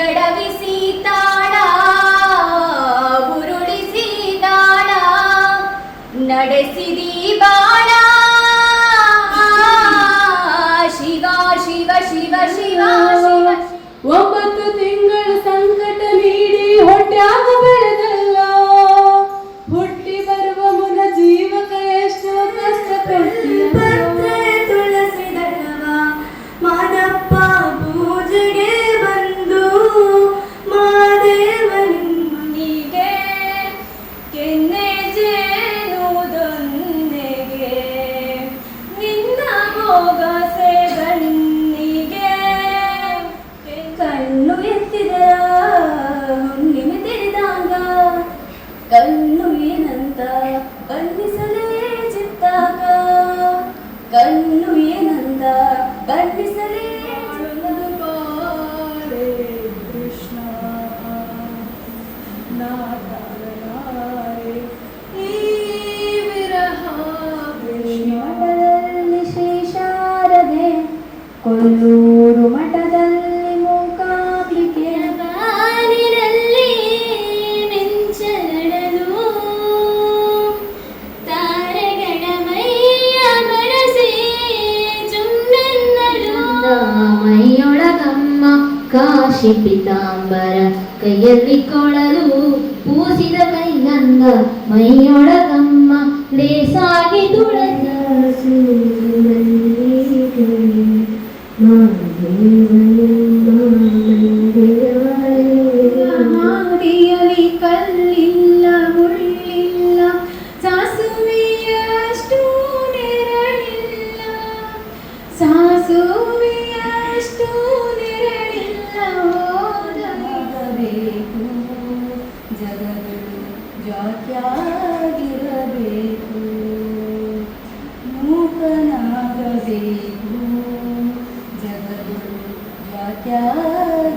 ಎಡವಿಸಿ ತಾಳ ಉರುಳಿಸಿ ದಾಳ ನಡೆಸಿದಿ ಬಾಳ ಶಿವ ಶಿವ ಶಿವ ಶಿವ ಶಿವ. 9 ತಿಂಗಳ ಸಂಕಟ ನೀಡಿ ಹೊಟ್ಯಾಗ ಬೆಳೆದಲ್ಲ, ಹುಟ್ಟಿ ಬರುವ ಮುನ ಜೀವಕ ಎಷ್ಟೋ ಕಷ್ಟ ತುಳಸಿದಳವ ಮಾದಪ್ಪ ಪೂಜೆಗೆ ಬಂದು ಮಾದೇವನಿಗೆ ಕೆನ್ನೆ ಜೇನುದೊಂದಿಗೆ ನಿನ್ನ ಭೋಗಸೆ ಬನ್ನಿಗೆ ಕಣ್ಣು ಎತ್ತಿದ ಹುಣ್ಣಿಮೆ ತೆರೆದಾಗ ಕಣ್ಣು ಏನಂತ ಬಣ್ಣಿಸಲೇ ಚಿತ್ತಾಗ ಕಣ್ಣು ಏನಂದ ಬಣ್ಣಿಸಲೇ ಕೃಷ್ಣ ನಾಟನಾರೆ ಈ ವಿರಹ ಮಠದಲ್ಲಿ ಶ್ರೀ ಶಾರದೆ, ಕೊಲ್ಲೂರು ಮಠದಲ್ಲಿ ಮೂಕಾಂಬಿಕೆ, ಬಾನಿನಲ್ಲಿ ಮಿಂಚನಡಲು ತಾರೆಗಳ ಮೈಯ ಬರಸಿ ಚುಮ್ಮೆನ್ನಲು ಮೈಯೊಳಗಮ್ಮ ಕಾಶಿ ಪೀತಾಂಬರ, ಕೈಯಲ್ಲಿ ಕೊಳಲು ಪೂಸಿದ ಕೈಗಂಧ, ಮೈಯೊಳಗಮ್ಮ ಲೇಸಾಗಿ ತುಳಸ ಮಾಡಿಯಲಿ ಕಲ್ಲಿಲ್ಲ ಮುಳ್ಳಿಲ್ಲ, ಸಾಸುವೆಯಷ್ಟು ನೆರಳಿಲ್ಲ, ಸಾಸುವೆಯಷ್ಟು ನೆರಳಿಲ್ಲ, ಹೋಗಬೇಕು ಜಗಗಳು ಜಾತ್ಯಾಗಿರಬೇಕು, ಮೂಕನಾಗಬೇಕು ಜಗಗಳು ಜಾತ್ಯಾಗಿರಬೇಕು.